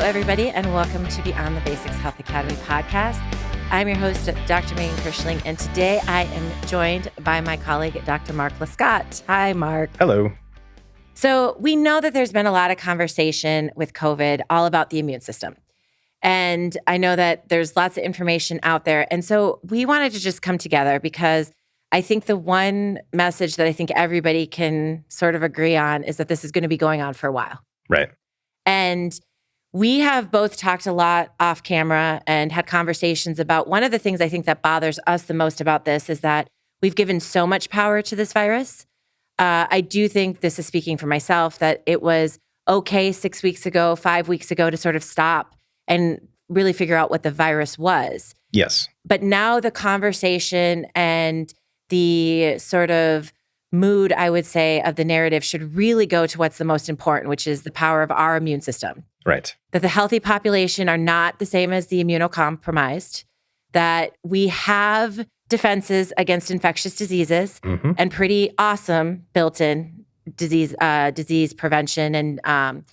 everybody, and welcome to Beyond the Basics Health Academy podcast. I'm your host, Dr. Meaghan, and today I am joined by my colleague, Dr. Mark LaScott. Hi, Mark. Hello. So we know that there's been a lot of conversation with COVID all about the immune system. And I know that there's lots of information out there. And so we wanted to just come together because I think the one message that I think everybody can sort of agree on is that this is going to be going on for a while. Right. And we have both talked a lot off camera and had conversations about one of the things I think that bothers us the most about this is that we've given so much power to this virus. I do think, this is speaking for myself, that it was okay 6 weeks ago, 5 weeks ago to sort of stop and really figure out what the virus was. Yes. But now the conversation and the sort of mood, I would say, of the narrative should really go to what's the most important, which is the power of our immune system. Right. That the healthy population are not the same as the immunocompromised, that we have defenses against infectious diseases and pretty awesome built-in disease prevention and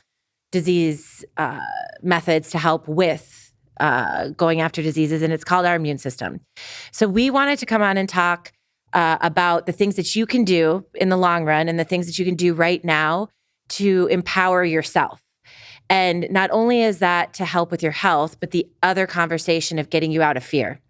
disease methods to help with going after diseases, and it's called our immune system. So we wanted to come on and talk about the things that you can do in the long run and the things that you can do right now to empower yourself. And not only is that to help with your health, but the other conversation of getting you out of fear.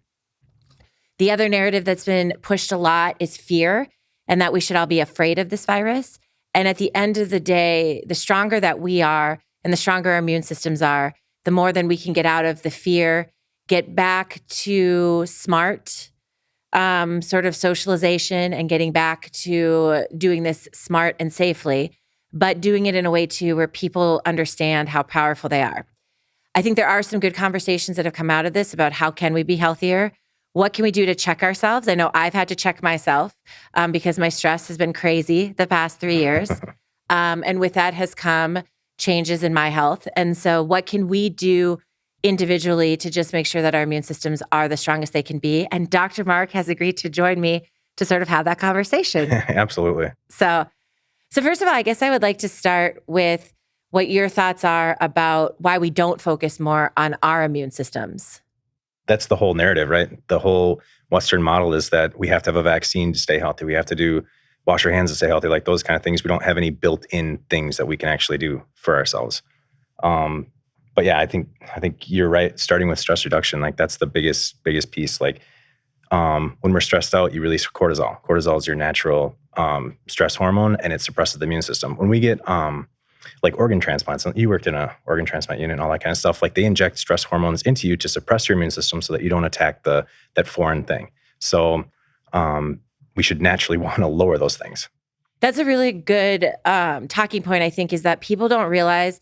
The other narrative that's been pushed a lot is fear, and that we should all be afraid of this virus. And at the end of the day, the stronger that we are and the stronger our immune systems are, the more then we can get out of the fear, get back to smart sort of socialization and getting back to doing this smart and safely, but doing it in a way too where people understand how powerful they are. I think there are some good conversations that have come out of this about how can we be healthier? What can we do to check ourselves? I know I've had to check myself because my stress has been crazy the past 3 years. And with that has come changes in my health. And so what can we do individually to just make sure that our immune systems are the strongest they can be? And Dr. Mark has agreed to join me to sort of have that conversation. Absolutely. So first of all, I guess I would like to start with what your thoughts are about why we don't focus more on our immune systems. That's the whole narrative, right? The whole Western model is that we have to have a vaccine to stay healthy. We have to wash our hands to stay healthy, like those kind of things. We don't have any built-in things that we can actually do for ourselves. But yeah, I think you're right. Starting with stress reduction, like that's the biggest piece. Like when we're stressed out, you release cortisol. Cortisol is your natural stress hormone, and it suppresses the immune system. When we get like organ transplants, you worked in an organ transplant unit and all that kind of stuff, like they inject stress hormones into you to suppress your immune system so that you don't attack that foreign thing. So we should naturally want to lower those things. That's a really good talking point, I think, is that people don't realize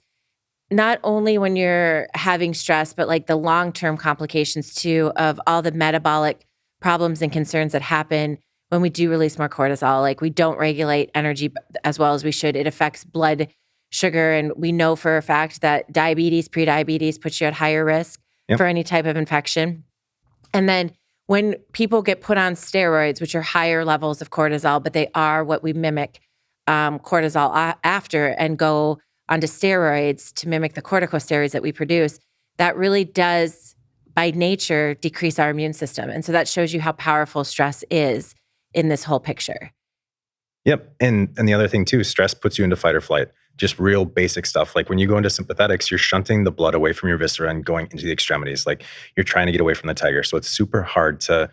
not only when you're having stress, but like the long-term complications too of all the metabolic problems and concerns that happen when we do release more cortisol. Like we don't regulate energy as well as we should. It affects blood sugar. And we know for a fact that diabetes, prediabetes puts you at higher risk for any type of infection. And then when people get put on steroids, which are higher levels of cortisol, but they are what we mimic cortisol after and go onto steroids to mimic the corticosteroids that we produce, that really does, by nature, decrease our immune system. And so that shows you how powerful stress is in this whole picture. Yep. And the other thing too, stress puts you into fight or flight. Just real basic stuff. Like when you go into sympathetics, you're shunting the blood away from your viscera and going into the extremities. Like you're trying to get away from the tiger. So it's super hard to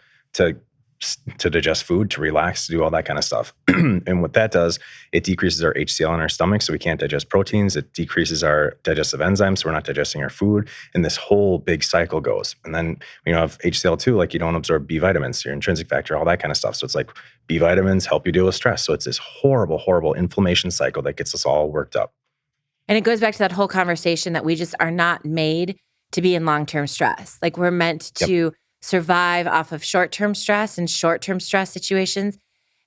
digest food, to relax, to do all that kind of stuff. And what that does, it decreases our HCl in our stomach, so we can't digest proteins. It decreases our digestive enzymes, so we're not digesting our food. And this whole big cycle goes. And then when you have HCl2, like you don't absorb B vitamins, your intrinsic factor, all that kind of stuff. So it's like B vitamins help you deal with stress. So it's this horrible, horrible inflammation cycle that gets us all worked up. And it goes back to that whole conversation that we just are not made to be in long-term stress. Like we're meant to survive off of short-term stress and short-term stress situations.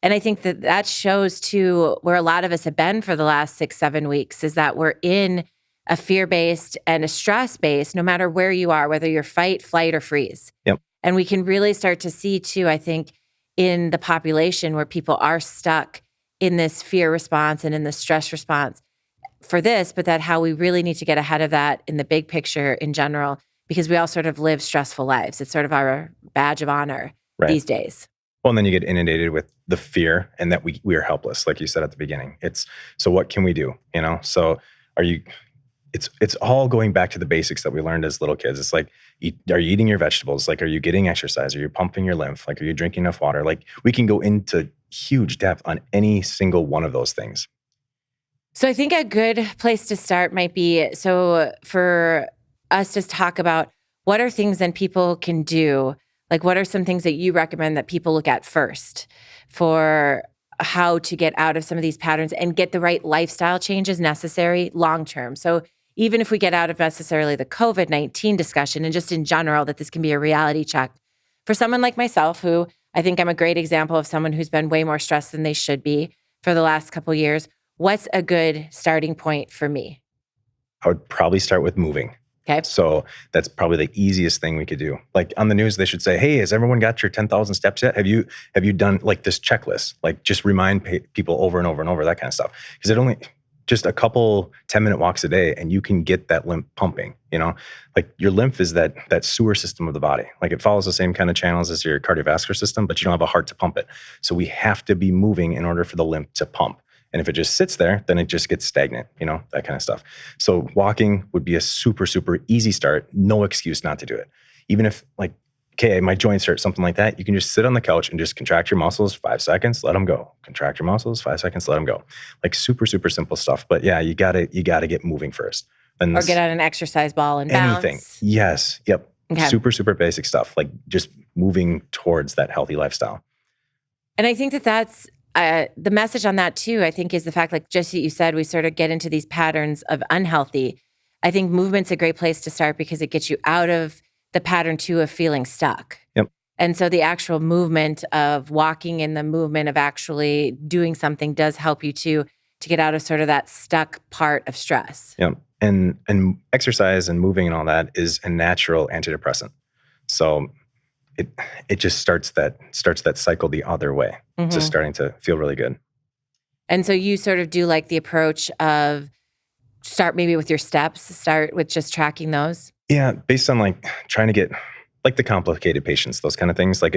And I think that shows too where a lot of us have been for the last 6-7 weeks is that we're in a fear-based and a stress-based, no matter where you are, whether you're fight, flight, or freeze. Yep. And we can really start to see too, I think, in the population where people are stuck in this fear response and in the stress response for this, but that how we really need to get ahead of that in the big picture in general, because we all sort of live stressful lives. It's sort of our badge of honor these days. Well, and then you get inundated with the fear and that we are helpless, like you said at the beginning. So what can we do? So it's all going back to the basics that we learned as little kids. It's like, are you eating your vegetables? Like, are you getting exercise? Are you pumping your lymph? Like, are you drinking enough water? Like, we can go into huge depth on any single one of those things. So I think a good place to start might be, so for us to talk about what are things that people can do. Like, what are some things that you recommend that people look at first for how to get out of some of these patterns and get the right lifestyle changes necessary long-term? So even if we get out of necessarily the COVID-19 discussion and just in general, that this can be a reality check for someone like myself, who I think I'm a great example of someone who's been way more stressed than they should be for the last couple of years. What's a good starting point for me? I would probably start with moving. Okay. So that's probably the easiest thing we could do. Like, on the news, they should say, hey, has everyone got your 10,000 steps yet? Have you done like this checklist? Like, just remind people over and over and over, that kind of stuff. Because it only just a couple 10-minute walks a day and you can get that lymph pumping, Like, your lymph is that sewer system of the body. Like, it follows the same kind of channels as your cardiovascular system, but you don't have a heart to pump it. So we have to be moving in order for the lymph to pump. And if it just sits there, then it just gets stagnant, that kind of stuff. So walking would be a super, super easy start. No excuse not to do it. Even if, like, okay, my joints hurt, something like that, you can just sit on the couch and just contract your muscles 5 seconds, let them go. Contract your muscles 5 seconds, let them go. Like, super, super simple stuff. But yeah, you gotta get moving first. Or get on an exercise ball and bounce. Anything. Yes. Yep. Okay. Super, super basic stuff. Like, just moving towards that healthy lifestyle. And I think that's the message on that too, I think, is the fact, like just what you said, we sort of get into these patterns of unhealthy. I think movement's a great place to start because it gets you out of the pattern too of feeling stuck. Yep. And so the actual movement of walking and the movement of actually doing something does help you to get out of sort of that stuck part of stress. Yep. And exercise and moving and all that is a natural antidepressant. So it just starts that cycle the other way. Mm-hmm. Just starting to feel really good. And so you sort of do like the approach of start maybe with your steps, start with just tracking those? Yeah, based on like trying to get like the complicated patients, those kind of things. Like,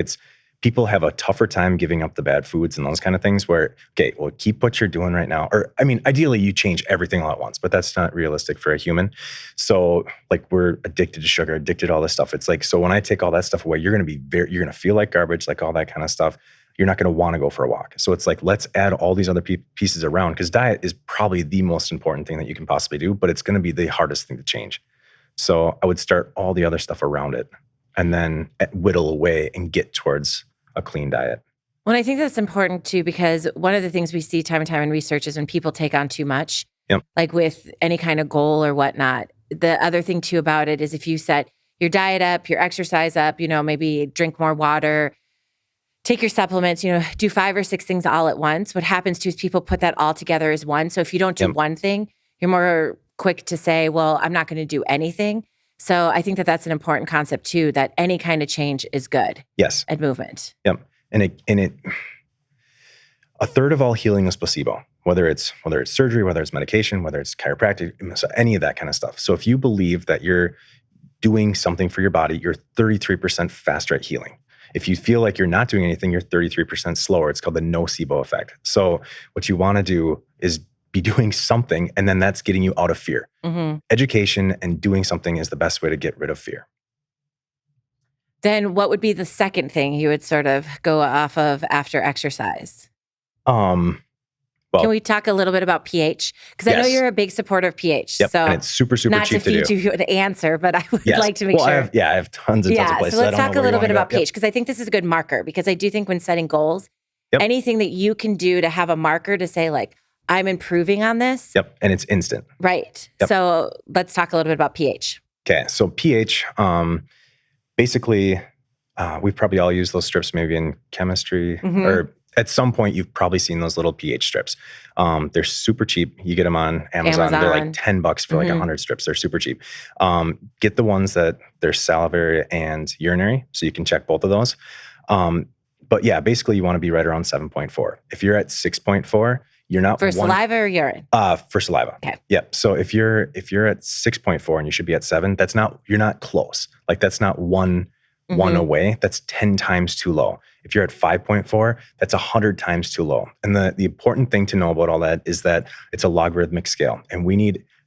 people have a tougher time giving up the bad foods and those kind of things where, okay, well, keep what you're doing right now. Or, I mean, ideally you change everything all at once, but that's not realistic for a human. So like, we're addicted to sugar, addicted to all this stuff. It's like, so when I take all that stuff away, you're going to feel like garbage, like all that kind of stuff. You're not going to want to go for a walk. So it's like, let's add all these other pieces around, because diet is probably the most important thing that you can possibly do, but it's going to be the hardest thing to change. So I would start all the other stuff around it and then whittle away and get towards a clean diet. Well, I think that's important too, because one of the things we see time and time in research is when people take on too much, like with any kind of goal or whatnot. The other thing too about it is if you set your diet up, your exercise up, maybe drink more water, take your supplements, do 5 or 6 things all at once. What happens too is people put that all together as one. So if you don't do one thing, you're more quick to say, well, I'm not going to do anything. So I think that that's an important concept too, that any kind of change is good. Yes. At movement. Yep. And a third of all healing is placebo, whether it's surgery, whether it's medication, whether it's chiropractic, any of that kind of stuff. So if you believe that you're doing something for your body, you're 33% faster at healing. If you feel like you're not doing anything, you're 33% slower. It's called the nocebo effect. So what you want to do is be doing something, and then that's getting you out of fear. Mm-hmm. Education and doing something is the best way to get rid of fear. Then what would be the second thing you would sort of go off of after exercise? Well, can we talk a little bit about pH? Because I know you're a big supporter of pH. Yep, so and it's super, super cheap to do. Not to feed you an answer, but I would like to make sure. I have tons and tons of places. So let's talk a little bit about pH, because I think this is a good marker, because I do think when setting goals, anything that you can do to have a marker to say like, I'm improving on this. Yep, and it's instant. Right. Yep. So let's talk a little bit about pH. Okay, so pH, basically, we've probably all used those strips maybe in chemistry, or at some point you've probably seen those little pH strips. They're super cheap. You get them on Amazon. They're like $10 for like 100 strips. They're super cheap. Get the ones that they're salivary and urinary, so you can check both of those. But yeah, basically you want to be right around 7.4. If you're at 6.4, You're not for saliva or urine? For saliva. Okay. Yep. So if you're at 6.4 and you should be at 7, you're not close. Like that's not one away. That's 10 times too low. If you're at 5.4, that's 100 times too low. And the important thing to know about all that is that it's a logarithmic scale, and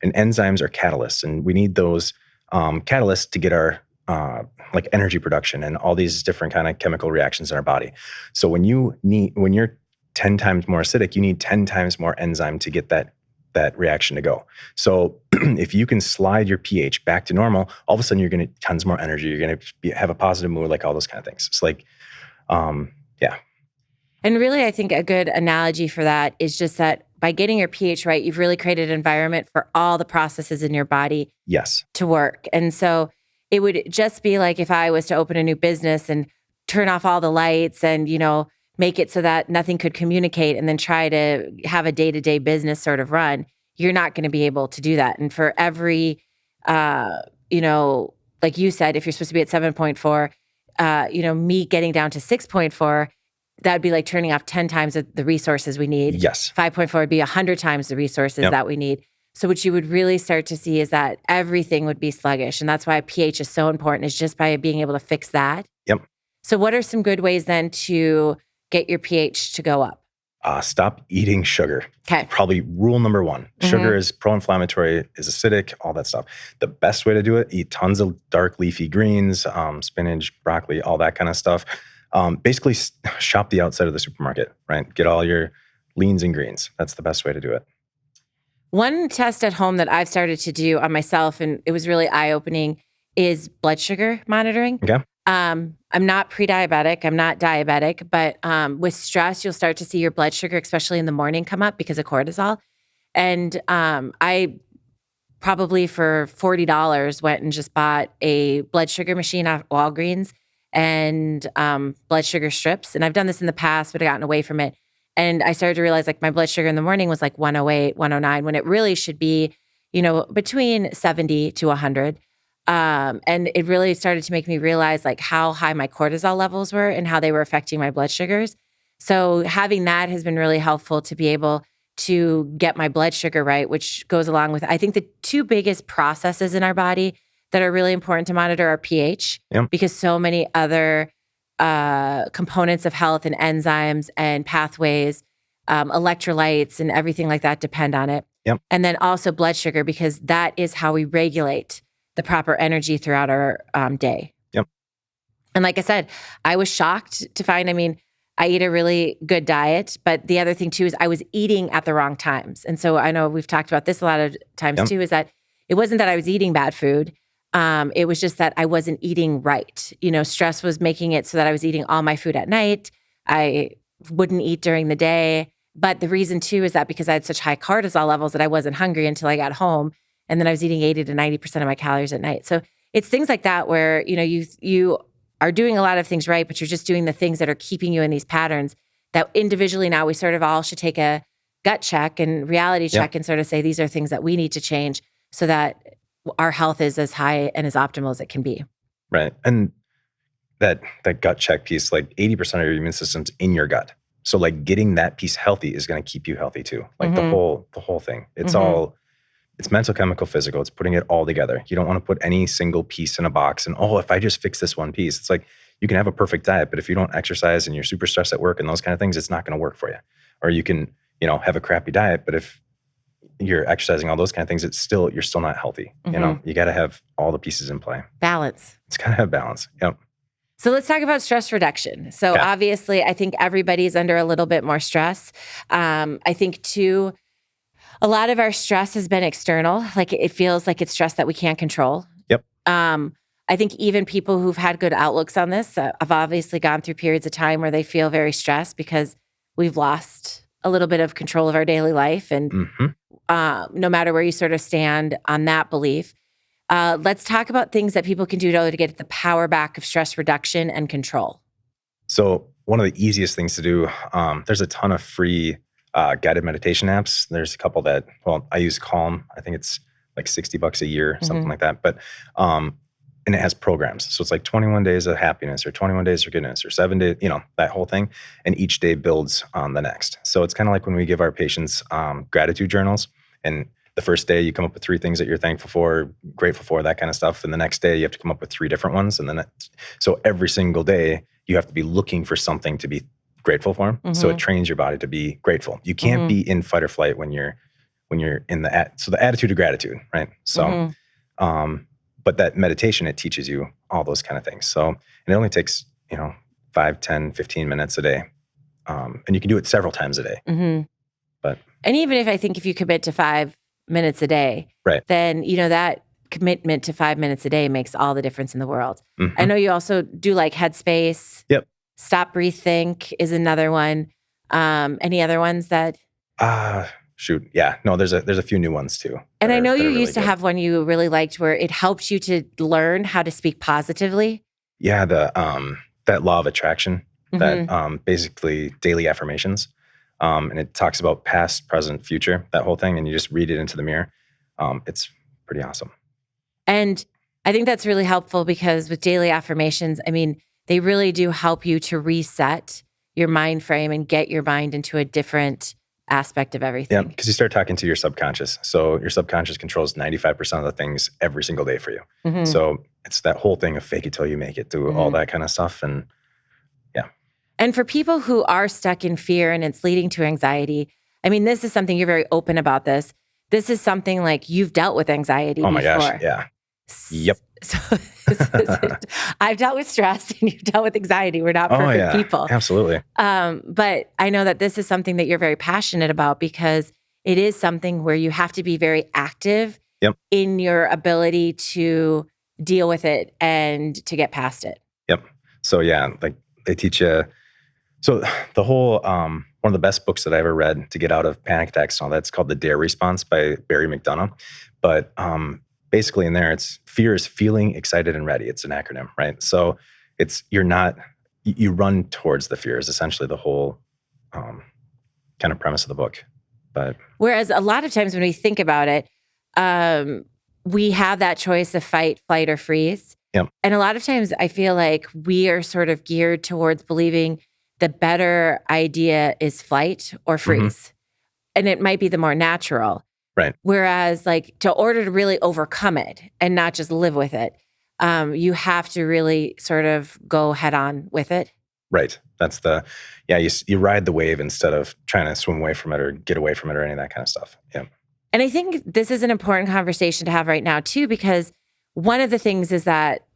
enzymes are catalysts, and we need those catalysts to get our like energy production and all these different kind of chemical reactions in our body. So when you're 10 times more acidic, you need 10 times more enzyme to get that reaction to go. So if you can slide your pH back to normal, all of a sudden you're going to tons more energy. You're going to have a positive mood, like all those kind of things. It's like, yeah. And really, I think a good analogy for that is just that by getting your pH right, you've really created an environment for all the processes in your body to work. And so it would just be like if I was to open a new business and turn off all the lights and, make it so that nothing could communicate and then try to have a day-to-day business sort of run, you're not going to be able to do that. And for every, like you said, if you're supposed to be at 7.4, me getting down to 6.4, that'd be like turning off 10 times the resources we need. Yes. 5.4 would be 100 times the resources that we need. So what you would really start to see is that everything would be sluggish. And that's why pH is so important, is just by being able to fix that. Yep. So what are some good ways then to get your pH to go up? Stop eating sugar. Okay. Probably rule number 1. Sugar is pro-inflammatory, is acidic, all that stuff. The best way to do it, eat tons of dark leafy greens, spinach, broccoli, all that kind of stuff. Basically shop the outside of the supermarket, right? Get all your leans and greens. That's the best way to do it. One test at home that I've started to do on myself, and it was really eye-opening, is blood sugar monitoring. Okay. I'm not pre-diabetic. I'm not diabetic, but with stress, you'll start to see your blood sugar, especially in the morning, come up because of cortisol. And I probably for $40 went and just bought a blood sugar machine off Walgreens and blood sugar strips. And I've done this in the past, but I've gotten away from it. And I started to realize like my blood sugar in the morning was like 108, 109, when it really should be, between 70 to 100. And it really started to make me realize like how high my cortisol levels were and how they were affecting my blood sugars. So having that has been really helpful to be able to get my blood sugar right, which goes along with, I think the two biggest processes in our body that are really important to monitor are pH, because so many other components of health and enzymes and pathways, electrolytes and everything like that depend on it. And then also blood sugar, because that is how we regulate the proper energy throughout our day. And like I said, I was shocked to find, I eat a really good diet, but the other thing too is I was eating at the wrong times. And so I know we've talked about this a lot of times too, is that it wasn't that I was eating bad food. It was just that I wasn't eating right. Stress was making it so that I was eating all my food at night. I wouldn't eat during the day. But the reason too is that because I had such high cortisol levels that I wasn't hungry until I got home. And then I was eating 80 to 90% of my calories at night. So it's things like that where, you are doing a lot of things right, but you're just doing the things that are keeping you in these patterns that individually now we sort of all should take a gut check and reality check and sort of say, these are things that we need to change so that our health is as high and as optimal as it can be. Right. And that gut check piece, like 80% of your immune system's in your gut. So like getting that piece healthy is going to keep you healthy too. Like the whole thing. It's all, it's mental, chemical, physical. It's putting it all together. You don't want to put any single piece in a box and, if I just fix this one piece, it's like you can have a perfect diet, but if you don't exercise and you're super stressed at work and those kind of things, it's not going to work for you. Or you can, have a crappy diet, but if you're exercising, all those kind of things, you're still not healthy. You got to have all the pieces in play. Balance. It's got to have balance. Yep. So let's talk about stress reduction. So obviously, I think everybody's under a little bit more stress. I think too, a lot of our stress has been external. Like it feels like it's stress that we can't control. Yep. I think even people who've had good outlooks on this have obviously gone through periods of time where they feel very stressed because we've lost a little bit of control of our daily life. And no matter where you sort of stand on that belief, let's talk about things that people can do to get the power back of stress reduction and control. So one of the easiest things to do, there's a ton of free guided meditation apps. There's a couple I use Calm. I think it's like $60 a year, something like that. But and it has programs. So it's like 21 days of happiness or 21 days of goodness or 7 days, that whole thing. And each day builds on the next. So it's kind of like when we give our patients gratitude journals, and the first day you come up with 3 things that you're thankful for, grateful for, that kind of stuff. And the next day you have to come up with 3 different ones. And then so every single day you have to be looking for something to be grateful for. Mm-hmm. So it trains your body to be grateful. You can't be in fight or flight when you're in so the attitude of gratitude, right? So, but that meditation, it teaches you all those kind of things. So, and it only takes, 5, 10, 15 minutes a day. And you can do it several times a day. Mm-hmm. And even if you commit to 5 minutes a day, right, then, that commitment to 5 minutes a day makes all the difference in the world. Mm-hmm. I know you also do like Headspace. Yep. Stop, Breathe, Think is another one. Any other ones that? Shoot. Yeah. No, there's a few new ones too. And I know you used to have one you really liked where it helped you to learn how to speak positively. Yeah. That law of attraction, that basically daily affirmations. And it talks about past, present, future, that whole thing. And you just read it into the mirror. It's pretty awesome. And I think that's really helpful because with daily affirmations, they really do help you to reset your mind frame and get your mind into a different aspect of everything. Yeah, because you start talking to your subconscious. So your subconscious controls 95% of the things every single day for you. Mm-hmm. So it's that whole thing of fake it till you make it, do all that kind of stuff. And yeah. And for people who are stuck in fear and it's leading to anxiety, this is something you're very open about this. This is something like you've dealt with anxiety before. Oh my gosh, yeah. Yep. So I've dealt with stress and you've dealt with anxiety. We're not perfect people. Absolutely. But I know that this is something that you're very passionate about because it is something where you have to be very active in your ability to deal with it and to get past it. Yep. So like they teach you. So the whole, one of the best books that I ever read to get out of panic attacks and all that's called The Dare Response by Barry McDonough. But basically in there, it's fear is feeling excited and ready. It's an acronym, right? So you run towards the fear is essentially the whole kind of premise of the book. But whereas a lot of times when we think about it, we have that choice of fight, flight, or freeze. Yep. And a lot of times I feel like we are sort of geared towards believing the better idea is flight or freeze. Mm-hmm. And it might be the more natural. Right. Whereas to order to really overcome it and not just live with it, you have to really sort of go head on with it. Right. That's you ride the wave instead of trying to swim away from it or get away from it or any of that kind of stuff. Yeah. And I think this is an important conversation to have right now too, because one of the things is that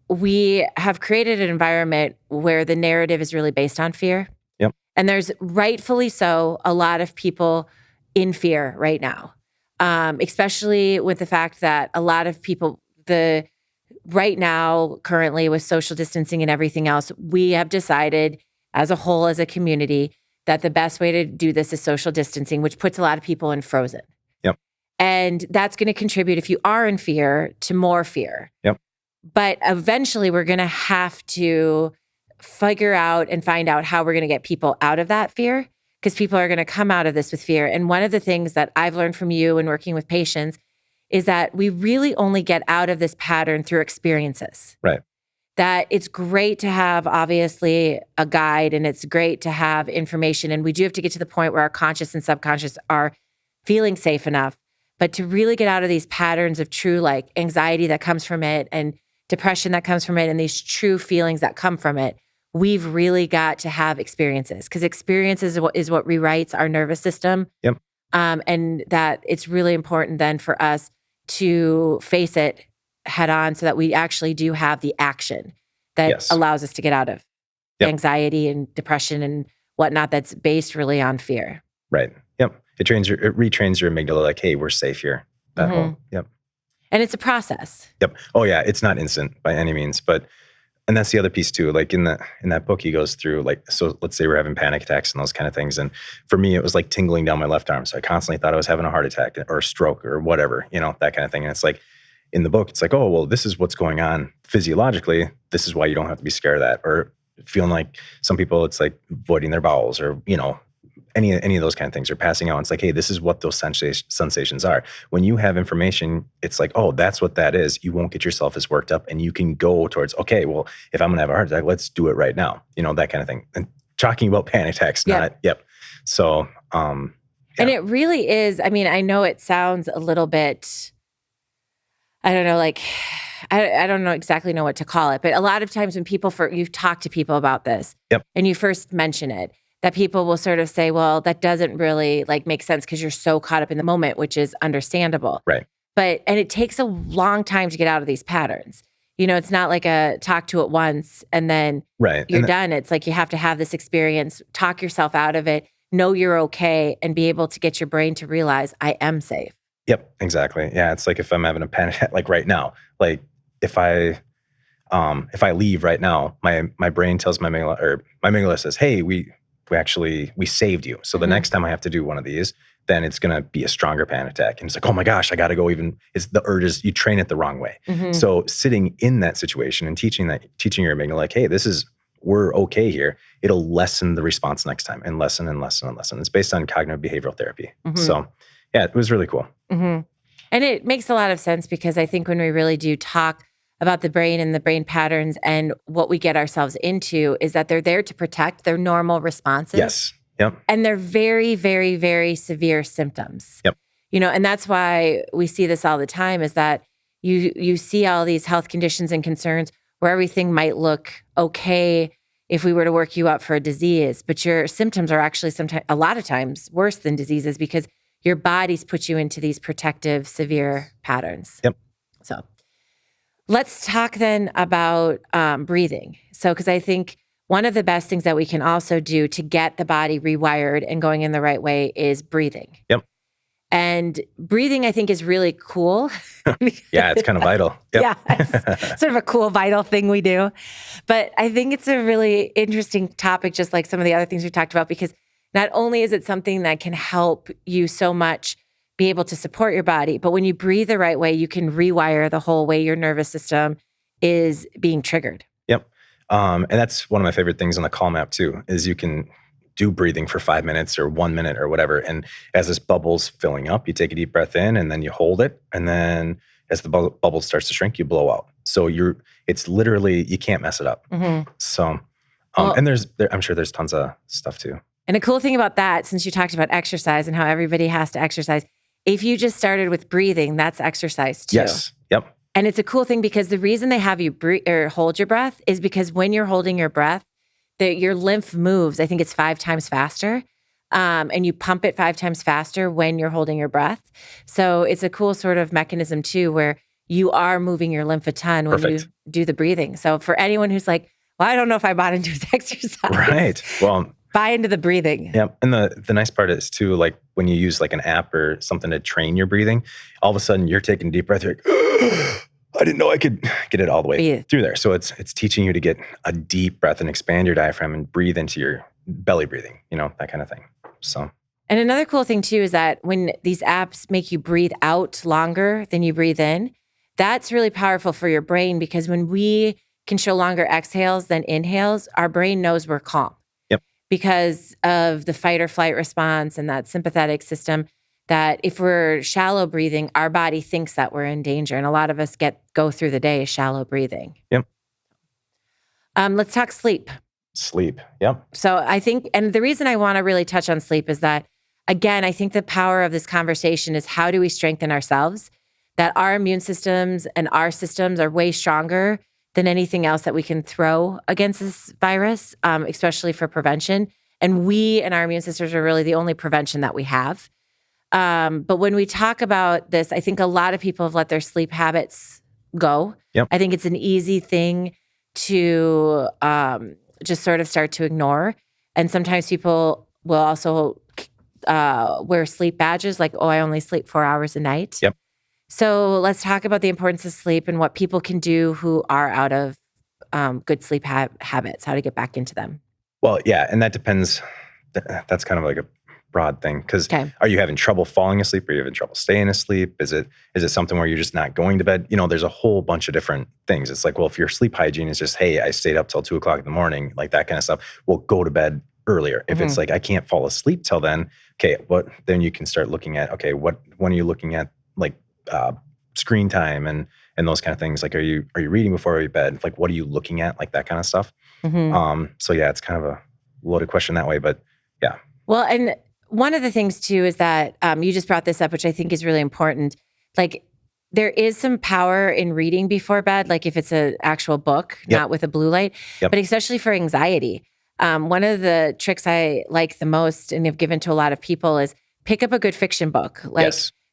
we have created an environment where the narrative is really based on fear. Yep. And there's rightfully so a lot of people in fear right now, especially with the fact that a lot of people, right now, currently with social distancing and everything else, we have decided as a whole, as a community, that the best way to do this is social distancing, which puts a lot of people in frozen. Yep. And that's going to contribute, if you are in fear, to more fear. Yep. But eventually we're going to have to figure out and find out how we're going to get people out of that fear, because people are going to come out of this with fear. And one of the things that I've learned from you and working with patients is that we really only get out of this pattern through experiences. Right. That it's great to have, obviously, a guide, and it's great to have information. And we do have to get to the point where our conscious and subconscious are feeling safe enough. But to really get out of these patterns of true anxiety that comes from it and depression that comes from it and these true feelings that come from it, we've really got to have experiences, because experiences is what rewrites our nervous system. Yep. And that it's really important then for us to face it head on so that we actually do have the action that allows us to get out of anxiety and depression and whatnot that's based really on fear. Right. Yep. It retrains your amygdala like, hey, we're safe here. That whole, yep. And it's a process. Yep. Oh yeah. It's not instant by any means, and that's the other piece too. Like in that book, he goes through so let's say we're having panic attacks and those kind of things. And for me, it was like tingling down my left arm. So I constantly thought I was having a heart attack or a stroke or whatever, that kind of thing. And it's like in the book, it's like, oh, well, this is what's going on physiologically. This is why you don't have to be scared of that. Or feeling like some people, it's like voiding their bowels or, any of those kind of things, or passing out. It's like, hey, this is what those sensations are. When you have information, it's like, oh, that's what that is. You won't get yourself as worked up, and you can go towards, okay, well, if I'm going to have a heart attack, let's do it right now. That kind of thing. And talking about panic attacks, So, and it really is. I mean, I know it sounds a little bit, I don't know, like, I don't know exactly know what to call it, but a lot of times when you talk to people about this and you first mention it, that people will sort of say, well, that doesn't really like make sense because you're so caught up in the moment, which is understandable. Right. And it takes a long time to get out of these patterns. It's not like a talk to it once and then you're done. It's like you have to have this experience, talk yourself out of it, know you're okay, and be able to get your brain to realize I am safe. Yep, exactly. Yeah, it's like if I'm having a panic attack, like right now, like if I leave right now, my brain tells my amygdala says, hey, we saved you. So the next time I have to do one of these, then it's going to be a stronger panic attack. And it's like, oh my gosh, I got to go it's the urges, you train it the wrong way. So sitting in that situation and teaching your amygdala, like, hey, we're okay here. It'll lessen the response next time and lessen and lessen and lessen. It's based on cognitive behavioral therapy. So yeah, it was really cool. And it makes a lot of sense because I think when we really do talk about the brain and the brain patterns and what we get ourselves into is that they're there to protect their normal responses. Yes. Yep. And they're very, very, very severe symptoms. Yep. And that's why we see this all the time is that you see all these health conditions and concerns where everything might look okay if we were to work you up for a disease, but your symptoms are actually a lot of times worse than diseases because your body's put you into these protective, severe patterns. Yep. So let's talk then about breathing. So, because I think one of the best things that we can also do to get the body rewired and going in the right way is breathing. Yep. And breathing, I think, is really cool. Yeah, it's kind of vital. Yep. Yeah, it's sort of a cool, vital thing we do. But I think it's a really interesting topic, just like some of the other things we talked about, because not only is it something that can help you so much be able to support your body, but when you breathe the right way, you can rewire the whole way your nervous system is being triggered. Yep. And that's one of my favorite things on the Calm app too, is you can do breathing for 5 minutes or 1 minute or whatever. And as this bubble's filling up, you take a deep breath in and then you hold it. And then as the bubble starts to shrink, you blow out. So it's literally, you can't mess it up. So, and I'm sure there's tons of stuff too. And a cool thing about that, since you talked about exercise and how everybody has to exercise, if you just started with breathing, that's exercise too. Yes. Yep. And it's a cool thing because the reason they have you hold your breath is because when you're holding your breath, your lymph moves, I think it's 5 times faster. And you pump it 5 times faster when you're holding your breath. So it's a cool sort of mechanism too, where you are moving your lymph a ton when you do the breathing. So for anyone who's like, well, I don't know if I bought into this exercise. Right. Well, buy into the breathing. Yeah. And the nice part is too, like when you use like an app or something to train your breathing, all of a sudden you're taking a deep breath. You're like, I didn't know I could get it all the way through there. So it's teaching you to get a deep breath and expand your diaphragm and breathe into your belly breathing, that kind of thing. So. And another cool thing too is that when these apps make you breathe out longer than you breathe in, that's really powerful for your brain because when we can show longer exhales than inhales, our brain knows we're calm. Yep. Because of the fight or flight response and that sympathetic system, that if we're shallow breathing, our body thinks that we're in danger. And a lot of us go through the day shallow breathing. Yep. Let's talk sleep. Sleep. Yep. So I think, and the reason I want to really touch on sleep is that, again, I think the power of this conversation is how do we strengthen ourselves? That our immune systems and our systems are way stronger than anything else that we can throw against this virus, especially for prevention. And we and our immune systems are really the only prevention that we have. But when we talk about this, I think a lot of people have let their sleep habits go. Yep. I think it's an easy thing to just sort of start to ignore. And sometimes people will also wear sleep badges like, oh, I only sleep 4 hours a night. Yep. So let's talk about the importance of sleep and what people can do who are out of good sleep habits, how to get back into them. Well, yeah, and that depends. That's kind of like a broad thing because are you having trouble falling asleep? Are you having trouble staying asleep? Is it something where you're just not going to bed? There's a whole bunch of different things. It's like, well, if your sleep hygiene is just, hey, I stayed up till 2:00 in the morning, like that kind of stuff, well, go to bed earlier. If it's like, I can't fall asleep till then, okay, then you can start looking at, okay, when are you looking at like screen time and those kind of things? Like, are you reading before you bed? Like, what are you looking at? Like that kind of stuff. So yeah, it's kind of a loaded question that way, but yeah. Well, and one of the things too is that you just brought this up, which I think is really important. Like, there is some power in reading before bed, like if it's an actual book, not with a blue light, but especially for anxiety. One of the tricks I like the most and have given to a lot of people is pick up a good fiction book.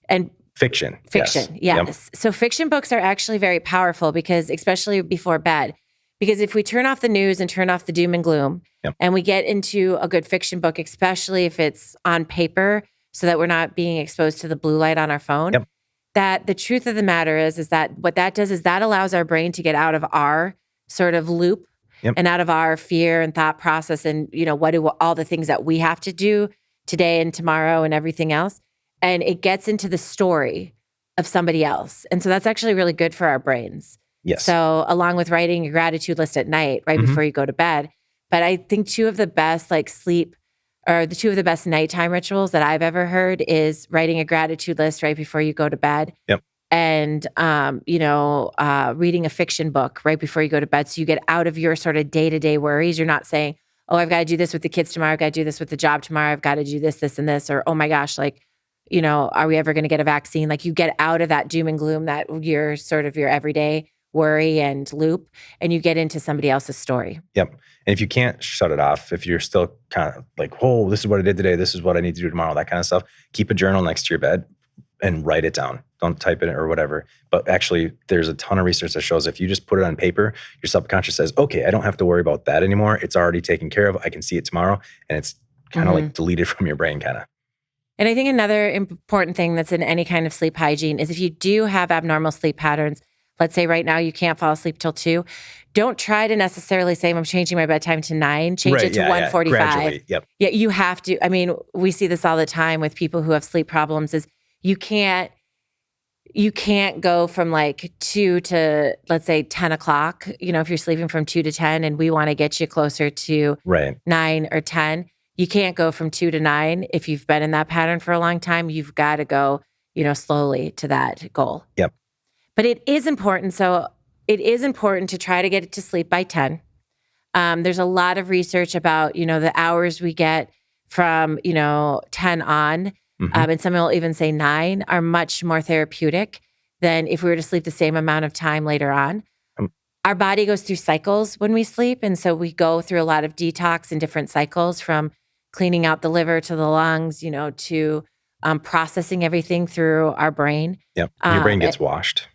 And Fiction. Yes. Yep. So fiction books are actually very powerful because, especially before bed, because if we turn off the news and turn off the doom and gloom and we get into a good fiction book, especially if it's on paper so that we're not being exposed to the blue light on our phone, that the truth of the matter is that what that does is that allows our brain to get out of our sort of loop and out of our fear and thought process and, what do all the things that we have to do today and tomorrow and everything else. And it gets into the story of somebody else. And so that's actually really good for our brains. Yes. So along with writing your gratitude list at night, right before you go to bed. But I think two of the best nighttime rituals that I've ever heard is writing a gratitude list right before you go to bed. And, reading a fiction book right before you go to bed. So you get out of your sort of day-to-day worries. You're not saying, oh, I've got to do this with the kids tomorrow. I've got to do this with the job tomorrow. I've got to do this, this, and this. Or, oh my gosh, like, are we ever going to get a vaccine? Like, you get out of that doom and gloom, that you're sort of your everyday worry and loop, and you get into somebody else's story. And if you can't shut it off, if you're still kind of like, oh, this is what I did today, this is what I need to do tomorrow, that kind of stuff, keep a journal next to your bed and write it down. Don't type it or whatever. But actually, there's a ton of research that shows if you just put it on paper, your subconscious says, okay, I don't have to worry about that anymore. It's already taken care of. I can see it tomorrow. And it's kind of like deleted from your brain, kind of. And I think another important thing that's in any kind of sleep hygiene is if you do have abnormal sleep patterns, let's say right now you can't fall asleep till 2, don't try to necessarily say, I'm changing my bedtime to 9, change it to 1:45. Gradually, Yeah, you have to. I mean, we see this all the time with people who have sleep problems is you can't go from like 2 to, let's say, 10 o'clock, if you're sleeping from 2 to 10 and we want to get you closer to 9 or 10, you can't go from 2 to 9. If you've been in that pattern for a long time, you've got to go, slowly to that goal. But it is important. So it is important to try to get it to sleep by 10. There's a lot of research about, the hours we get from, 10 on, and some will even say 9 are much more therapeutic than if we were to sleep the same amount of time later on. Our body goes through cycles when we sleep. And so we go through a lot of detox in different cycles, from cleaning out the liver to the lungs, to processing everything through our brain. Your brain gets washed.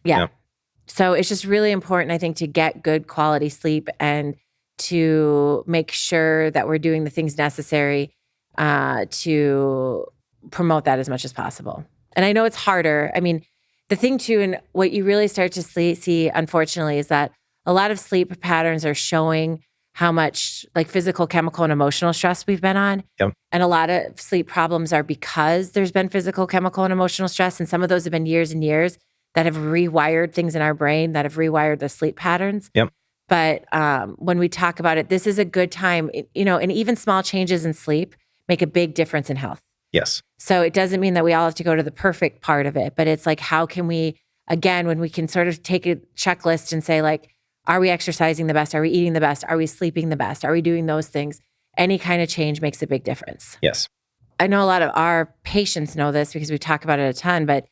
So it's just really important, I think, to get good quality sleep and to make sure that we're doing the things necessary to promote that as much as possible. And I know it's harder. I mean, the thing too, and what you really start to see, unfortunately, is that a lot of sleep patterns are showing how much like physical, chemical, and emotional stress we've been on. And a lot of sleep problems are because there's been physical, chemical, and emotional stress. And some of those have been years and years that have rewired things in our brain, that have rewired the sleep patterns. But when we talk about it, this is a good time, and even small changes in sleep make a big difference in health. So it doesn't mean that we all have to go to the perfect part of it, but it's like, how can we, again, when we can sort of take a checklist and say like, are we exercising the best? Are we eating the best? Are we sleeping the best? Are we doing those things? Any kind of change makes a big difference. I know a lot of our patients know this because we talk about it a ton, but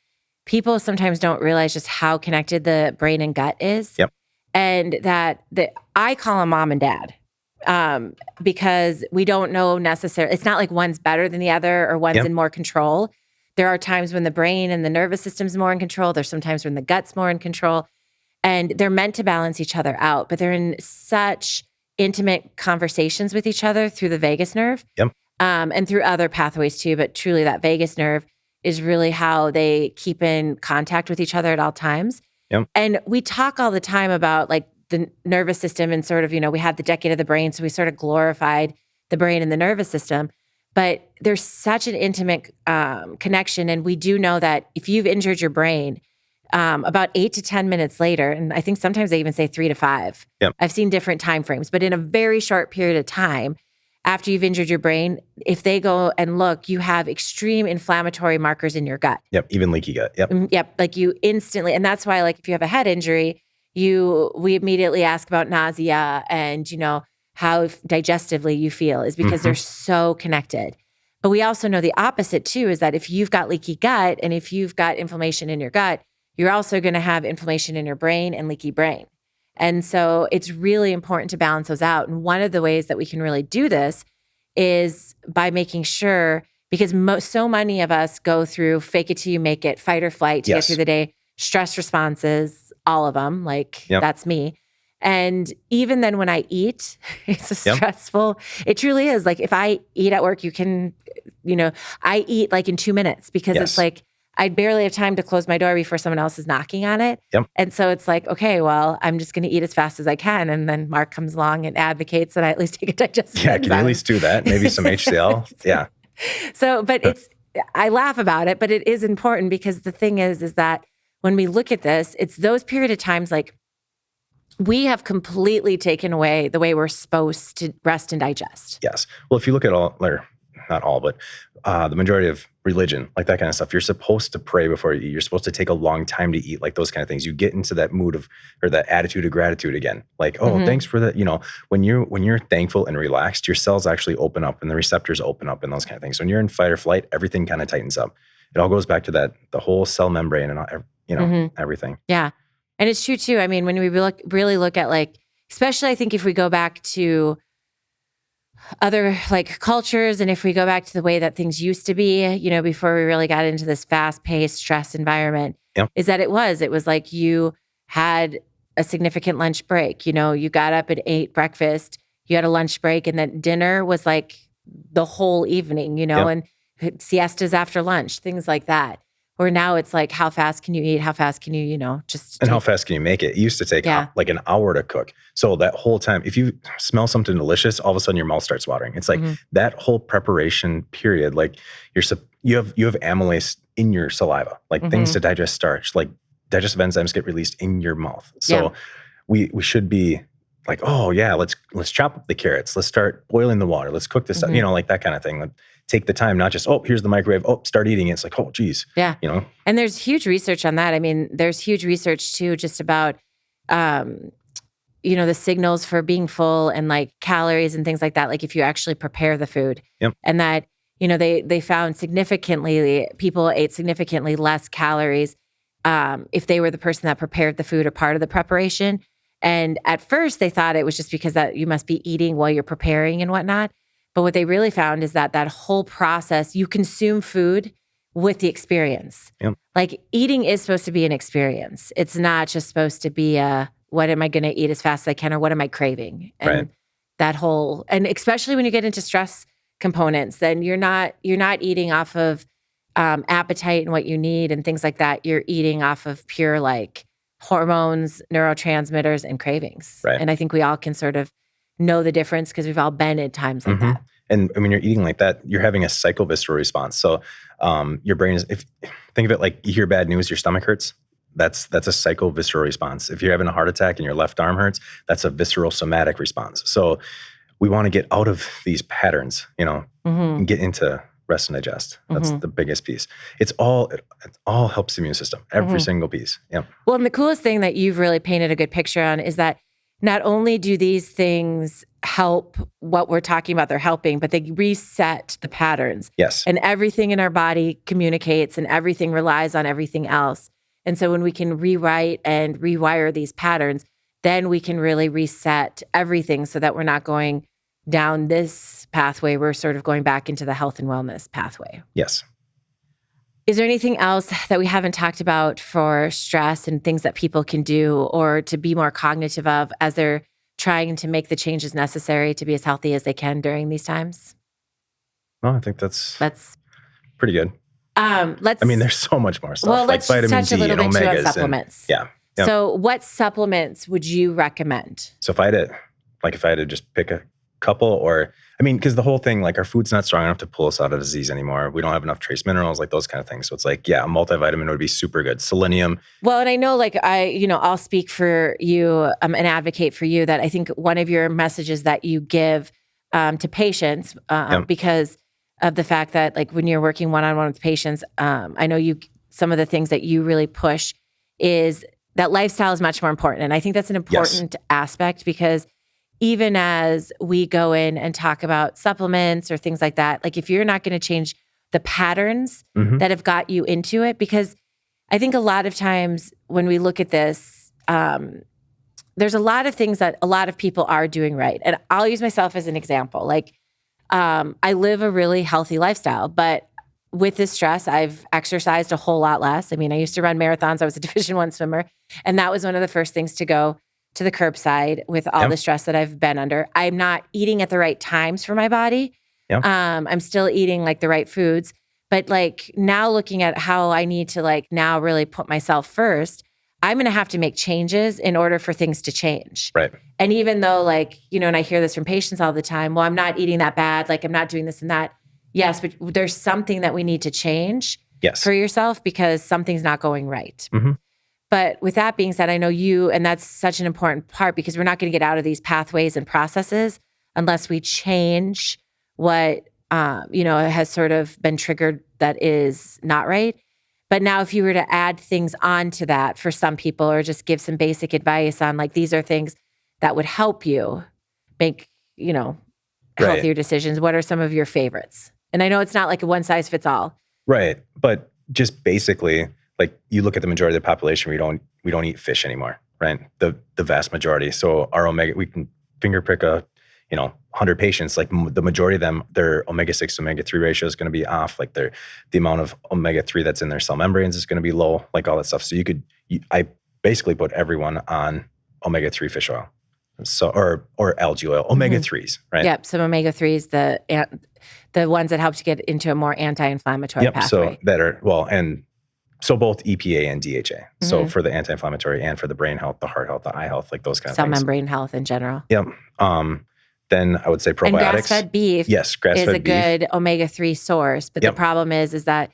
people sometimes don't realize just how connected the brain and gut is. And that I call them mom and dad. Because we don't know necessarily, it's not like one's better than the other or one's in more control. There are times when the brain and the nervous system's more in control. There's sometimes when the gut's more in control, and they're meant to balance each other out, but they're in such intimate conversations with each other through the vagus nerve, and through other pathways too. But truly that vagus nerve is really how they keep in contact with each other at all times. And we talk all the time about like the nervous system and sort of, we had the decade of the brain. So we sort of glorified the brain and the nervous system, but there's such an intimate connection. And we do know that if you've injured your brain, about 8 to 10 minutes later, and I think sometimes they even say 3 to 5, I've seen different time frames, but in a very short period of time, after you've injured your brain, if they go and look, you have extreme inflammatory markers in your gut. Yep. Even leaky gut. Yep. Yep. Like you instantly, and that's why, like, if you have a head injury, we immediately ask about nausea and, how digestively you feel, is because they're so connected. But we also know the opposite too, is that if you've got leaky gut and if you've got inflammation in your gut, you're also going to have inflammation in your brain and leaky brain. And so it's really important to balance those out. And one of the ways that we can really do this is by making sure, because so many of us go through fake it till you make it, fight or flight to get through the day, stress responses, all of them, that's me. And even then when I eat, it's stressful. It truly is. Like if I eat at work, I eat like in 2 minutes because it's like, I barely have time to close my door before someone else is knocking on it. Yep. And so it's like, okay, well, I'm just going to eat as fast as I can. And then Mark comes along and advocates that I at least take a digestive enzyme. Can you at least do that? Maybe some HCl. Yeah. So, but I laugh about it, but it is important because the thing is that when we look at this, it's those period of times, like we have completely taken away the way we're supposed to rest and digest. Yes. Well, if you look at not all, but the majority of religion, like that kind of stuff, you're supposed to pray before you eat. You're supposed to take a long time to eat, like those kind of things. You get into that mood or that attitude of gratitude again. Like, thanks for that. When you're thankful and relaxed, your cells actually open up and the receptors open up and those kind of things. So when you're in fight or flight, everything kind of tightens up. It all goes back to the whole cell membrane and everything. Yeah. And it's true too. I mean, when we really look at like, especially I think if we go back to other like cultures, and if we go back to the way that things used to be, before we really got into this fast-paced stress environment, is that it was like you had a significant lunch break. You got up and ate breakfast, you had a lunch break, and then dinner was like the whole evening, and siestas after lunch, things like that. Or now it's like, how fast can you eat? How fast can you, how fast can you make it? It used to take like an hour to cook. So that whole time, if you smell something delicious, all of a sudden your mouth starts watering. It's like that whole preparation period, like you have amylase in your saliva, like things to digest starch, like digestive enzymes get released in your mouth. So we should be like, oh yeah, let's chop up the carrots. Let's start boiling the water. Let's cook this stuff, like that kind of thing. Like, take the time, not just, here's the microwave, start eating it. It's like, geez. Yeah. And there's huge research on that. I mean, there's huge research too, just about, the signals for being full and like calories and things like that. Like if you actually prepare the food and that, they found people ate significantly less calories if they were the person that prepared the food or part of the preparation. And at first they thought it was just because that you must be eating while you're preparing and whatnot. But what they really found is that whole process, you consume food with the experience. Yep. Like eating is supposed to be an experience. It's not just supposed to be what am I going to eat as fast as I can, or what am I craving? And and especially when you get into stress components, then you're not eating off of appetite and what you need and things like that. You're eating off of pure like hormones, neurotransmitters, and cravings. Right. And I think we all can sort of know the difference because we've all been in times like that. And when you're eating like that, you're having a psychovisceral response. So your brain is, think of it like you hear bad news, your stomach hurts. That's a psychovisceral response. If you're having a heart attack and your left arm hurts, that's a visceral somatic response. So we want to get out of these patterns, and get into rest and digest. That's the biggest piece. It all helps the immune system, every single piece. Yeah. Well, and the coolest thing that you've really painted a good picture on is that not only do these things help what we're talking about, they're helping, but they reset the patterns. Yes. And everything in our body communicates and everything relies on everything else. And so when we can rewrite and rewire these patterns, then we can really reset everything so that we're not going down this pathway. We're sort of going back into the health and wellness pathway. Yes. Is there anything else that we haven't talked about for stress and things that people can do or to be more cognitive of as they're trying to make the changes necessary to be as healthy as they can during these times? No, I think that's pretty good. There's so much more stuff. Well, let's like vitamin touch a D little and bit omegas on supplements. Yep. So what supplements would you recommend? So if I had to just pick a couple, because the whole thing, like our food's not strong enough to pull us out of disease anymore. We don't have enough trace minerals, like those kind of things. So it's like, a multivitamin would be super good. Selenium. Well, and I know I'll speak for you and advocate for you that I think one of your messages that you give to patients because of the fact that like when you're working one-on-one with patients, I know some of the things that you really push is that lifestyle is much more important. And I think that's an important aspect because even as we go in and talk about supplements or things like that, like if you're not going to change the patterns that have got you into it, because I think a lot of times when we look at this, there's a lot of things that a lot of people are doing right. And I'll use myself as an example. Like I live a really healthy lifestyle, but with this stress, I've exercised a whole lot less. I mean, I used to run marathons. I was a Division I swimmer. And that was one of the first things to go to the curbside with all the stress that I've been under. I'm not eating at the right times for my body. I'm still eating like the right foods. But like now looking at how I need to like now really put myself first, I'm going to have to make changes in order for things to change. Right. And even though like, and I hear this from patients all the time, well, I'm not eating that bad. Like I'm not doing this and that. Yes, but there's something that we need to change for yourself because something's not going right. But with that being said, I know you, and that's such an important part because we're not going to get out of these pathways and processes unless we change what, has sort of been triggered that is not right. But now if you were to add things onto that for some people or just give some basic advice on like, these are things that would help you make, healthier decisions. What are some of your favorites? And I know it's not like a one size fits all. Right. But just basically, like you look at the majority of the population, we don't eat fish anymore, right? The vast majority. So our we can finger pick 100 patients, like the majority of them, their omega-6 to omega-3 ratio is going to be off. Like the amount of omega-3 that's in their cell membranes is going to be low, like all that stuff. So I basically put everyone on omega-3 fish oil. So, or algae oil, omega-3s, right? Yep. Some omega-3s, the ones that help to get into a more anti-inflammatory pathway. So that are, and so both EPA and DHA. So for the anti-inflammatory and for the brain health, the heart health, the eye health, like those kind of things. Cell membrane health in general. Yep. Then I would say probiotics. And grass-fed beef is a good omega-3 source. But the problem is that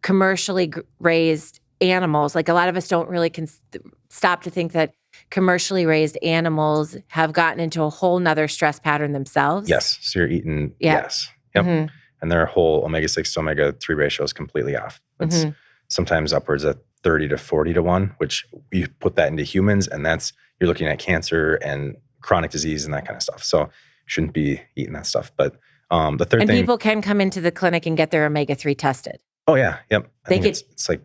commercially raised animals, like a lot of us don't really stop to think that commercially raised animals have gotten into a whole nother stress pattern themselves. Yes. So you're eating, yes. Yep. And their whole omega-6 to omega-3 ratio is completely off. It's sometimes upwards of 30 to 40 to 1, which you put that into humans and you're looking at cancer and chronic disease and that kind of stuff. So shouldn't be eating that stuff. But the third thing. And people can come into the clinic and get their omega-3 tested. Oh yeah. Yep. It's like,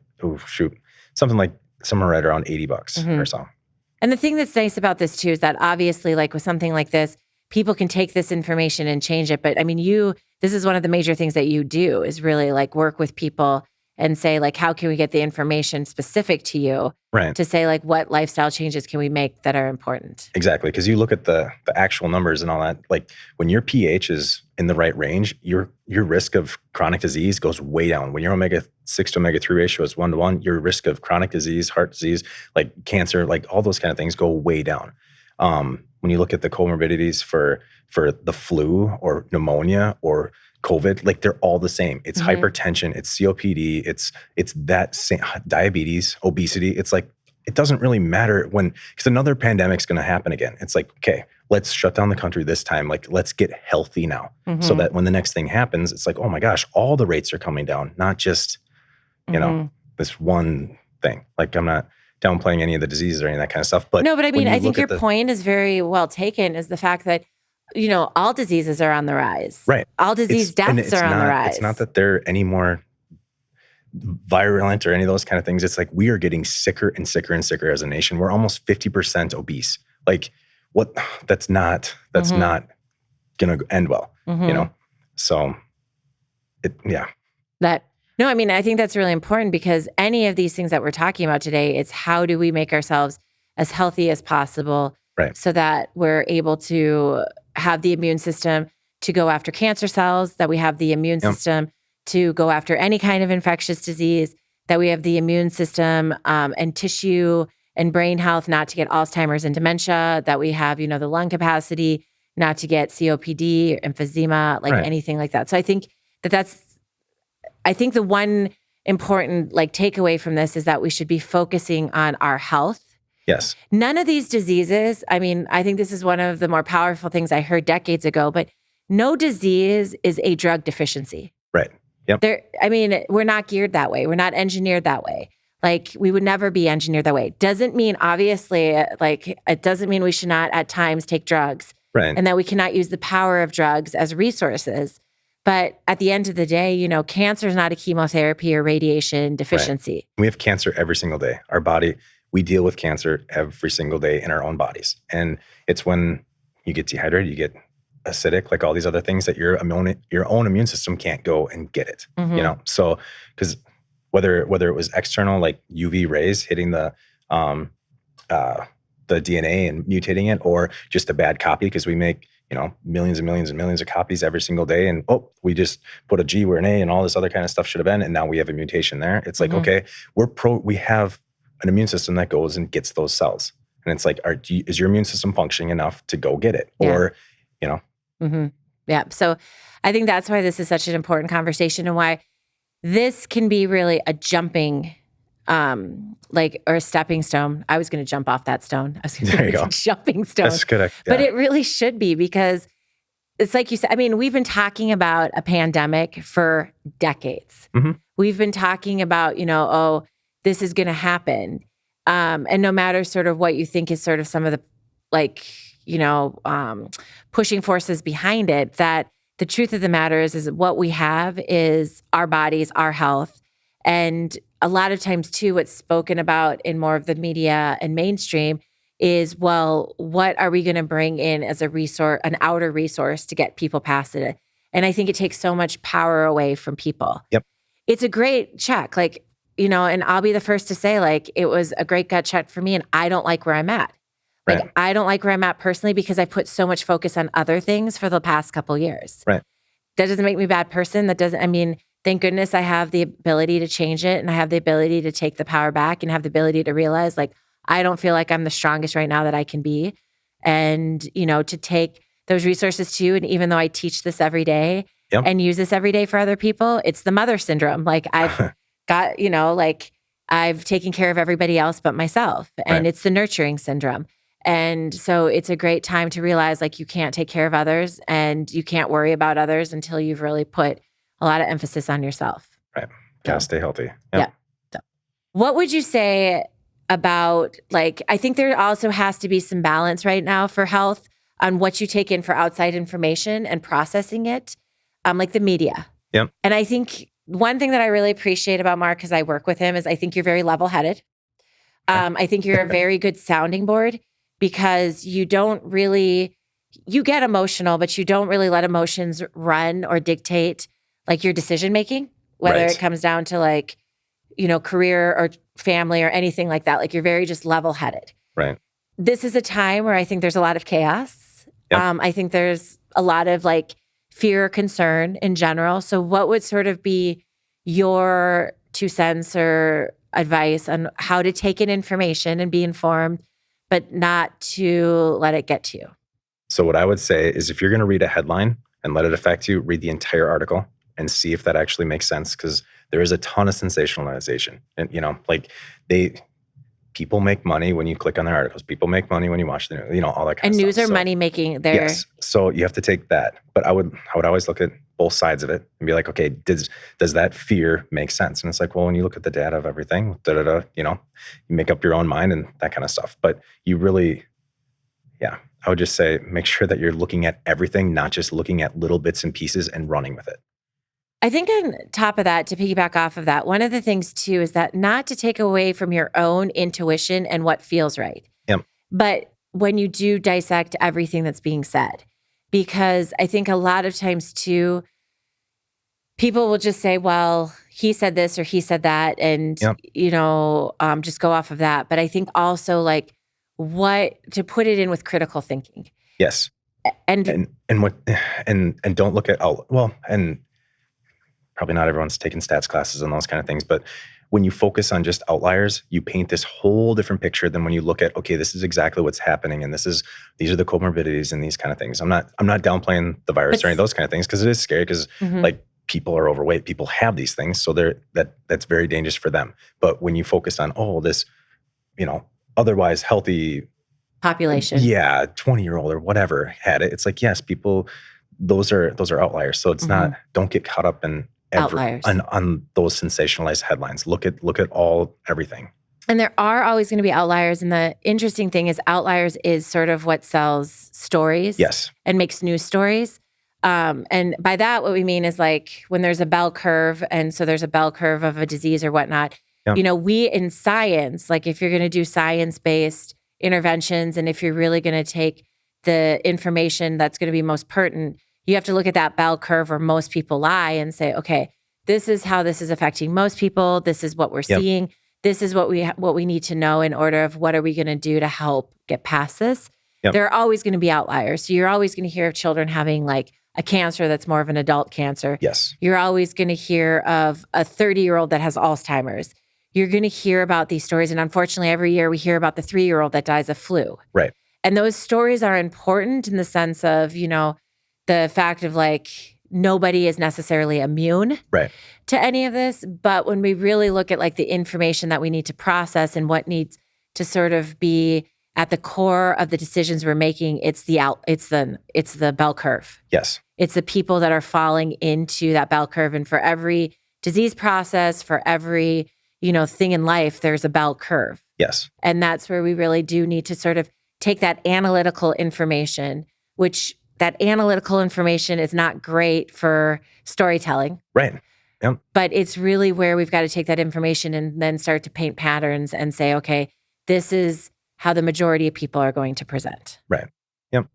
something like somewhere right around $80 or so. And the thing that's nice about this too is that obviously like with something like this, people can take this information and change it. But I mean, this is one of the major things that you do is really like work with people and say like, how can we get the information specific to you to say like, what lifestyle changes can we make that are important? Exactly. Because you look at the actual numbers and all that, like when your pH is in the right range, your risk of chronic disease goes way down. When your omega-6 to omega-3 ratio is 1-to-1, your risk of chronic disease, heart disease, like cancer, like all those kind of things go way down. When you look at the comorbidities for the flu or pneumonia or COVID, like they're all the same. It's hypertension, it's COPD, it's that same diabetes, obesity. It's like, it doesn't really matter because another pandemic's going to happen again. It's like, okay, let's shut down the country this time. Like, let's get healthy now so that when the next thing happens, it's like, oh my gosh, all the rates are coming down, not just, this one thing. Like I'm not downplaying any of the diseases or any of that kind of stuff. But no, but I mean, I think your point is very well taken is the fact that all diseases are on the rise. Right. All disease deaths are on the rise. It's not that they're any more virulent or any of those kind of things. It's like we are getting sicker and sicker and sicker as a nation. We're almost 50% obese. Like what? That's not going to end well, So No, I mean, I think that's really important because any of these things that we're talking about today, it's how do we make ourselves as healthy as possible so that we're able to have the immune system to go after cancer cells, that we have the immune system to go after any kind of infectious disease, that we have the immune system and tissue and brain health not to get Alzheimer's and dementia, that we have, the lung capacity not to get COPD or emphysema, like anything like that. So I think I think the one important takeaway from this is that we should be focusing on our health. Yes. None of these diseases, I mean, I think this is one of the more powerful things I heard decades ago, but no disease is a drug deficiency. Right. Yep. We're not geared that way. We're not engineered that way. Like, we would never be engineered that way. Doesn't mean, obviously, like, it doesn't mean we should not at times take drugs. Right. And that we cannot use the power of drugs as resources. But at the end of the day, cancer is not a chemotherapy or radiation deficiency. Right. We have cancer every single day. Our body, we deal with cancer every single day in our own bodies. And it's when you get dehydrated, you get acidic, like all these other things, that your own immune system can't go and get it. So because whether it was external, like UV rays hitting the DNA and mutating it, or just a bad copy, because we make millions and millions and millions of copies every single day, and we just put a G where an A and all this other kind of stuff should have been, and now we have a mutation there. It's like, okay, we have an immune system that goes and gets those cells, and it's like, is your immune system functioning enough to go get it? Or Yeah. So I think that's why this is such an important conversation, and why this can be really a jumping, or a stepping stone. I was going to jump off that stone. I was going to go. Jumping stone. That's good. Yeah. But it really should be, because it's like you said, we've been talking about a pandemic for decades. We've been talking about, this is going to happen. And no matter sort of what you think is sort of some of the, pushing forces behind it, that the truth of the matter is what we have is our bodies, our health. And a lot of times too, what's spoken about in more of the media and mainstream is, well, what are we going to bring in as a resource, an outer resource, to get people past it? And I think it takes so much power away from people. Yep. It's a great check, and I'll be the first to say, it was a great gut check for me, and I don't like where I'm at. Right. I don't like where I'm at personally, because I've put so much focus on other things for the past couple years. Right. That doesn't make me a bad person. Thank goodness I have the ability to change it, and I have the ability to take the power back, and have the ability to realize, I don't feel like I'm the strongest right now that I can be. And, to take those resources too. And even though I teach this every day and use this every day for other people, it's the mother syndrome. I've got, I've taken care of everybody else but myself. And it's the nurturing syndrome. And so it's a great time to realize, you can't take care of others, and you can't worry about others until you've really put a lot of emphasis on yourself. Right. Gotta stay healthy. Yeah. So, what would you say about, I think there also has to be some balance right now for health on what you take in for outside information and processing it, like the media. Yeah. And I think one thing that I really appreciate about Mark, because I work with him, is I think you're very level-headed. I think you're a very good sounding board, because you get emotional, but you don't really let emotions run or dictate your decision-making, whether it comes down to career or family or anything like that. You're very just level-headed. Right. This is a time where I think there's a lot of chaos. Yep. I think there's a lot of fear or concern in general. So what would sort of be your 2 cents or advice on how to take in information and be informed, but not to let it get to you? So what I would say is, if you're going to read a headline and let it affect you, read the entire article and see if that actually makes sense, because there is a ton of sensationalization. And, people make money when you click on their articles. People make money when you watch the news, all that kind of stuff. And news are money making. Yes. So you have to take that. But I would always look at both sides of it and be like, okay, does that fear make sense? And it's like, well, when you look at the data of everything, you make up your own mind and that kind of stuff. But you really, I would just say, make sure that you're looking at everything, not just looking at little bits and pieces and running with it. I think on top of that, to piggyback off of that, one of the things too is that not to take away from your own intuition and what feels right. Yep. But when you do dissect everything that's being said, because I think a lot of times too, people will just say, well, he said this or he said that, and just go off of that. But I think also what to put it in with critical thinking. Yes. And don't look at and probably not everyone's taking stats classes and those kind of things, but when you focus on just outliers, you paint this whole different picture than when you look at, okay, this is exactly what's happening, and these are the comorbidities and these kind of things. I'm not downplaying the virus or any of those kind of things, because it is scary, because people are overweight, people have these things, so that's very dangerous for them. But when you focus on this, otherwise healthy population, 20-year-old or whatever had it, it's like, yes, people, those are outliers. So it's not, don't get caught up in Outliers. on those sensationalized headlines. Look at everything. And there are always going to be outliers. And the interesting thing is outliers is sort of what sells stories. Yes. And makes news stories. And by that, what we mean is like when there's a bell curve, and so there's a bell curve of a disease or whatnot, we in science, like if you're going to do science-based interventions, and if you're really going to take the information that's going to be most pertinent, you have to look at that bell curve where most people lie and say, okay, this is how this is affecting most people. This is what we're seeing. This is what we need to know in order of what are we going to do to help get past this. There are always going to be outliers. So you're always going to hear of children having like a cancer that's more of an adult cancer. Yes. You're always going to hear of a 30-year-old that has Alzheimer's. You're going to hear about these stories. And unfortunately, every year we hear about the 3-year-old that dies of flu. Right. And those stories are important in the sense of, the fact of like, nobody is necessarily immune to any of this. But when we really look at like the information that we need to process and what needs to sort of be at the core of the decisions we're making, it's the bell curve. Yes. It's the people that are falling into that bell curve. And for every disease process, for every, thing in life, there's a bell curve. Yes. And that's where we really do need to sort of take that analytical information, which that analytical information is not great for storytelling. Right. Yep. But it's really where we've got to take that information and then start to paint patterns and say, okay, this is how the majority of people are going to present. Right. Yep.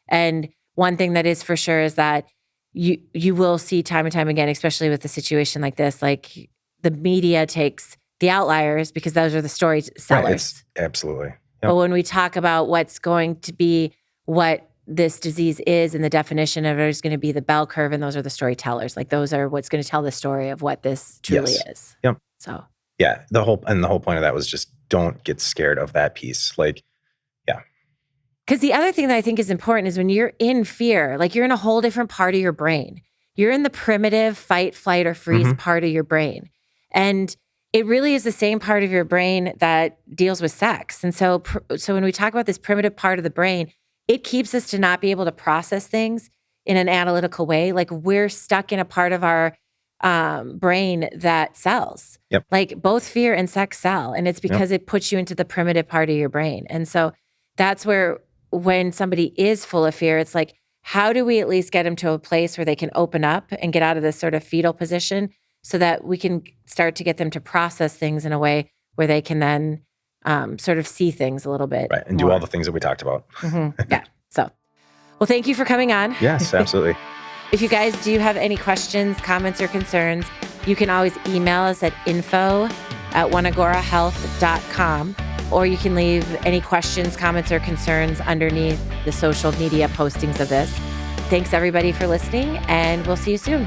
And one thing that is for sure is that you will see time and time again, especially with a situation like this, like the media takes the outliers because those are the storytellers. Right. Absolutely. Yep. But when we talk about what's going to be what this disease is and the definition of it is going to be the bell curve, and those are the storytellers. Like those are what's going to tell the story of what this truly is. Yep. So yeah, the whole point of that was just don't get scared of that piece. Like, yeah. Because the other thing that I think is important is when you're in fear, like you're in a whole different part of your brain. You're in the primitive fight, flight, or freeze part of your brain. And it really is the same part of your brain that deals with sex. And so when we talk about this primitive part of the brain, it keeps us to not be able to process things in an analytical way. Like we're stuck in a part of our brain that sells. Yep. Like both fear and sex sell. And it's because it puts you into the primitive part of your brain. And so that's where when somebody is full of fear, it's like, how do we at least get them to a place where they can open up and get out of this sort of fetal position so that we can start to get them to process things in a way where they can then sort of see things a little bit. Right. And more. Do all the things that we talked about. Yeah. So, well, thank you for coming on. Yes, absolutely. If you guys do have any questions, comments, or concerns, you can always email us at info@oneagorahealth.com, or you can leave any questions, comments, or concerns underneath the social media postings of this. Thanks everybody for listening, and we'll see you soon.